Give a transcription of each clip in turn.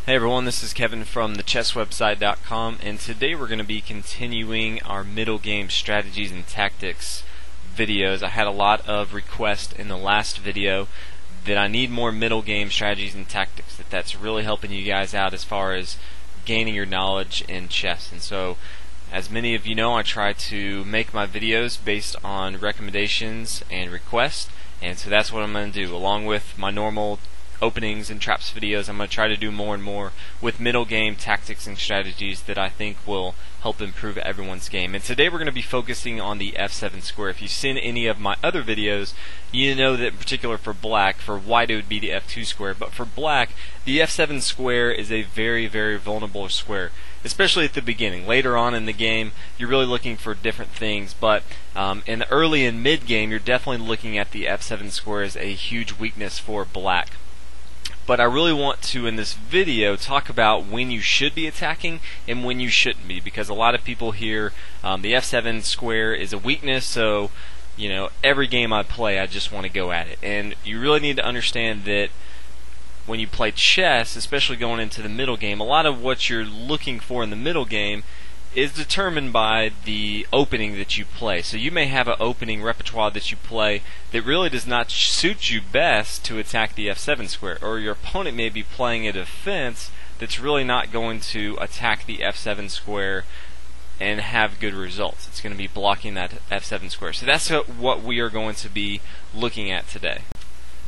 Hey everyone, this is Kevin from thechesswebsite.com, and today we're going to be continuing our middle game strategies and tactics videos. I had a lot of requests in the last video that I need more middle game strategies and tactics, that's really helping you guys out as far as gaining your knowledge in chess. And so, as many of you know, I try to make my videos based on recommendations and requests, and so that's what I'm going to do. Along with my normal openings and traps videos, I'm going to try to do more and more with middle game tactics and strategies that I think will help improve everyone's game. And today we're going to be focusing on the F7 square. If you've seen any of my other videos, you know that in particular for black, for white it would be the F2 square, but for black the F7 square is a very vulnerable square, especially at the beginning. Later on in the game you're really looking for different things, but in the early and mid game you're definitely looking at the F7 square as a huge weakness for black. But I really want to, in this video, talk about when you should be attacking and when you shouldn't be, because a lot of people hear the F7 square is a weakness, so every game I play I just want to go at it. And you really need to understand that when you play chess, especially going into the middle game, a lot of what you're looking for in the middle game is determined by the opening that you play. So you may have an opening repertoire that you play that really does not suit you best to attack the F7 square, or your opponent may be playing a defense that's really not going to attack the F7 square and have good results. It's going to be blocking that F7 square. So that's what we are going to be looking at today.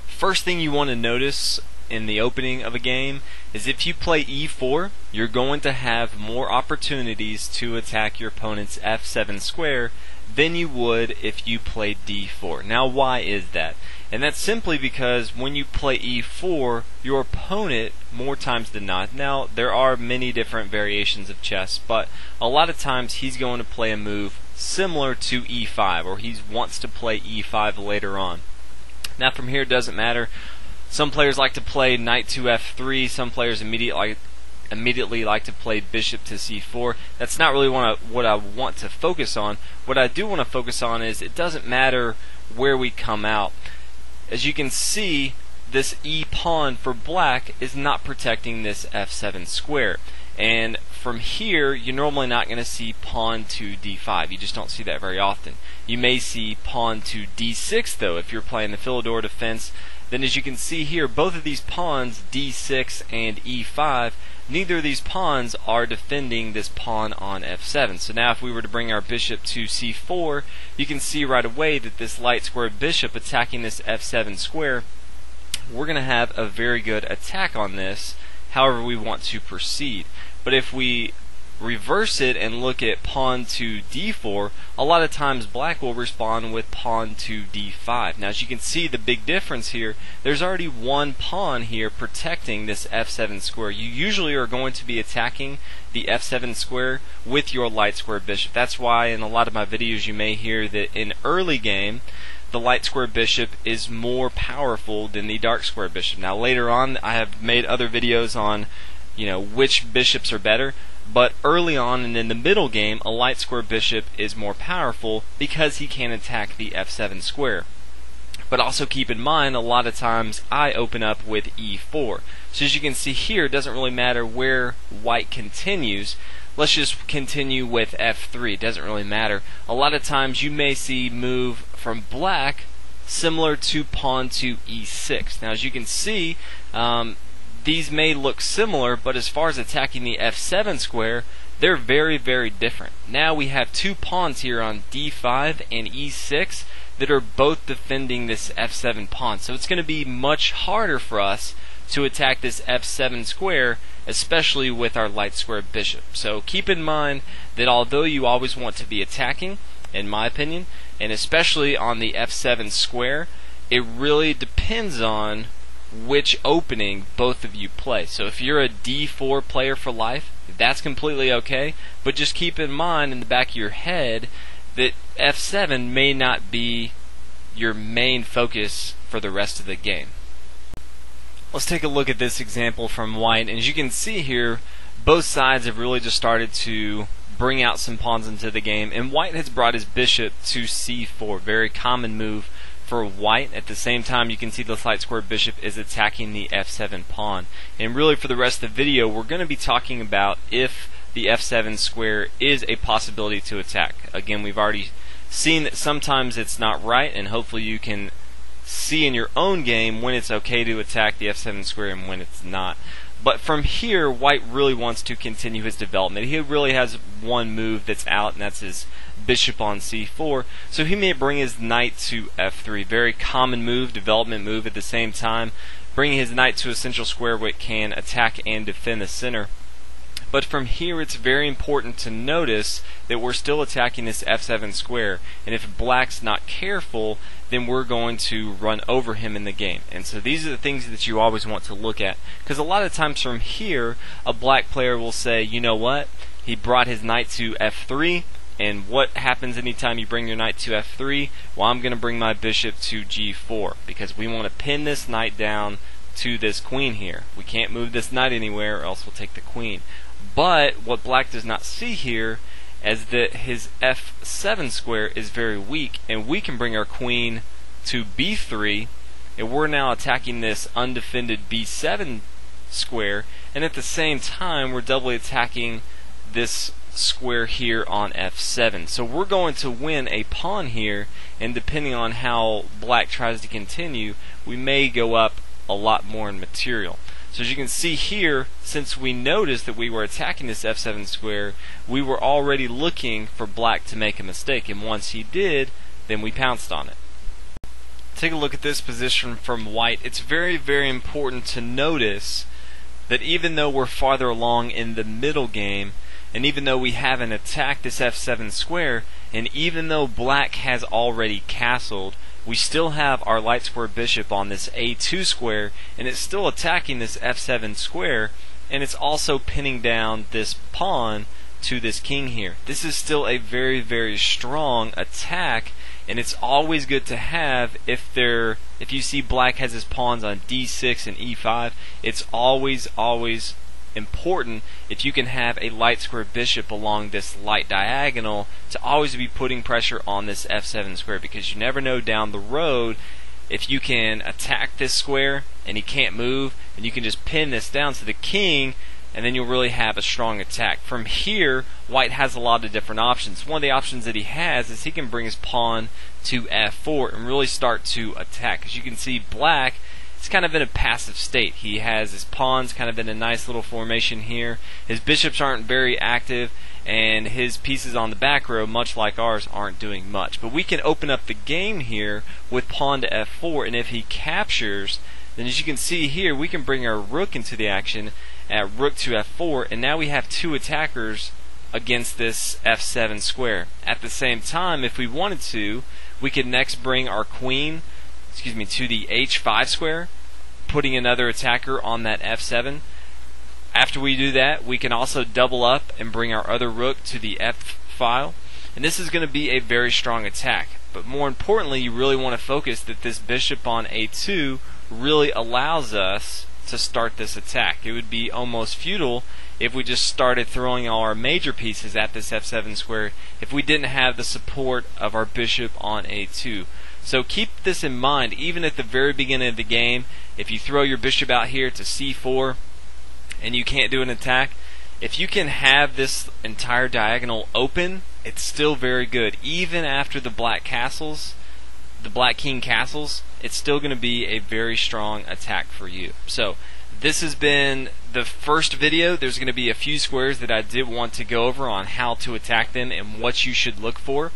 First thing you want to notice in the opening of a game is if you play E4, you're going to have more opportunities to attack your opponent's F7 square than you would if you play D4. Now why is that? And that's simply because when you play E4, your opponent, more times than not, now there are many different variations of chess, but a lot of times he's going to play a move similar to E5, or he wants to play E5 later on. Now from here it doesn't matter. Some players like to play knight to f3. Some players immediately like to play bishop to c4. That's not really what I want to focus on. What I do want to focus on is it doesn't matter where we come out. As you can see, this e pawn for black is not protecting this f7 square. And from here, you're normally not going to see pawn to d5. You just don't see that very often. You may see pawn to d6 though if you're playing the Philidor defense. Then as you can see here, both of these pawns, d6 and e5, neither of these pawns are defending this pawn on f7. So now if we were to bring our bishop to c4, you can see right away that this light squared bishop attacking this f7 square, we're going to have a very good attack on this however we want to proceed. But if we reverse it and look at pawn to d4, a lot of times black will respond with pawn to d5. Now as you can see, the big difference here, there's already one pawn here protecting this f7 square. You usually are going to be attacking the f7 square with your light square bishop. That's why in a lot of my videos you may hear that in early game the light square bishop is more powerful than the dark square bishop. Now later on I have made other videos on which bishops are better, but early on and in the middle game a light square bishop is more powerful because he can attack the f7 square. But also keep in mind, a lot of times I open up with e4. So as you can see here, it doesn't really matter where white continues. Let's just continue with f3. It doesn't really matter. A lot of times you may see move from black similar to pawn to e6. Now as you can see, these may look similar, but as far as attacking the f7 square, they're very different. Now we have two pawns here on d5 and e6 that are both defending this f7 pawn. So it's going to be much harder for us to attack this f7 square, especially with our light square bishop. So keep in mind that although you always want to be attacking, in my opinion, and especially on the f7 square, it really depends on which opening both of you play. So if you're a d4 player for life, that's completely okay, but just keep in mind in the back of your head that f7 may not be your main focus for the rest of the game. Let's take a look at this example from white, and as you can see here, both sides have really just started to bring out some pawns into the game, and white has brought his bishop to c4, very common move for white. At the same time, you can see this light square bishop is attacking the f7 pawn. And really for the rest of the video, we're going to be talking about if the f7 square is a possibility to attack. Again, we've already seen that sometimes it's not right, and hopefully you can see in your own game when it's okay to attack the f7 square and when it's not. But from here, white really wants to continue his development. He really has one move that's out, and that's his bishop on c4. So he may bring his knight to f3. Very common move, development move at the same time. Bringing his knight to a central square where it can attack and defend the center. But from here, it's very important to notice that we're still attacking this f7 square, and if black's not careful, then we're going to run over him in the game. And so these are the things that you always want to look at, because a lot of times from here, a black player will say, you know what, he brought his knight to f3, and what happens anytime you bring your knight to f3? Well, I'm going to bring my bishop to g4, because we want to pin this knight down to this queen here. We can't move this knight anywhere, or else we'll take the queen. But what black does not see here is that his f7 square is very weak, and we can bring our queen to b3, and we're now attacking this undefended b7 square, and at the same time we're doubly attacking this square here on f7. So we're going to win a pawn here, and depending on how black tries to continue, we may go up a lot more in material. So as you can see here, since we noticed that we were attacking this f7 square, we were already looking for black to make a mistake, and once he did, then we pounced on it. Take a look at this position from white. It's very, very important to notice that even though we're farther along in the middle game, and even though we haven't attacked this f7 square, and even though black has already castled, we still have our light square bishop on this a2 square, and it's still attacking this f7 square, and it's also pinning down this pawn to this king here. This is still a very, very strong attack, and it's always good to have if you see black has his pawns on d6 and e5. It's always important if you can have a light square bishop along this light diagonal to always be putting pressure on this f7 square, because you never know down the road if you can attack this square and he can't move, and you can just pin this down to the king, and then you'll really have a strong attack. From here, white has a lot of different options. One of the options that he has is he can bring his pawn to f4 and really start to attack. As you can see, black is kind of in a passive state. He has his pawns kind of in a nice little formation here. His bishops aren't very active, and his pieces on the back row, much like ours, aren't doing much. But we can open up the game here with pawn to f4, and if he captures, then as you can see here, we can bring our rook into the action at rook to f4, and now we have two attackers against this f7 square. At the same time, if we wanted to, we could next bring our queen to the h5 square, putting another attacker on that f7. After we do that, we can also double up and bring our other rook to the f file, and this is going to be a very strong attack. But more importantly, you really want to focus that this bishop on a2 really allows us to start this attack. It would be almost futile if we just started throwing all our major pieces at this f7 square if we didn't have the support of our bishop on a2. So keep this in mind, even at the very beginning of the game. If you throw your bishop out here to c4 and you can't do an attack, if you can have this entire diagonal open, it's still very good. Even after the black castles, the black king castles, it's still going to be a very strong attack for you. So this has been the first video. There's going to be a few squares that I did want to go over on how to attack them and what you should look for.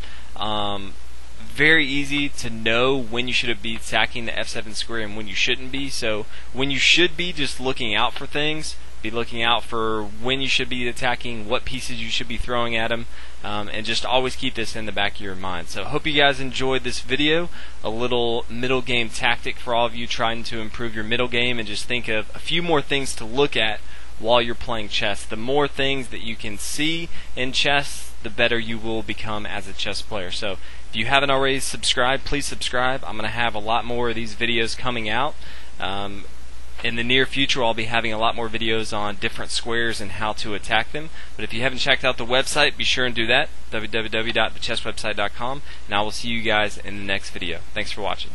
Very easy to know when you should be attacking the f7 square and when you shouldn't be. So when you should be just looking out for things, be looking out for when you should be attacking, what pieces you should be throwing at them, and just always keep this in the back of your mind. So hope you guys enjoyed this video, a little middle game tactic for all of you trying to improve your middle game, and just think of a few more things to look at while you're playing chess. The more things that you can see in chess, the better you will become as a chess player. So if you haven't already subscribed, please subscribe. I'm going to have a lot more of these videos coming out. In the near future, I'll be having a lot more videos on different squares and how to attack them. But if you haven't checked out the website, be sure and do that, www.thechesswebsite.com, and I will see you guys in the next video. Thanks for watching.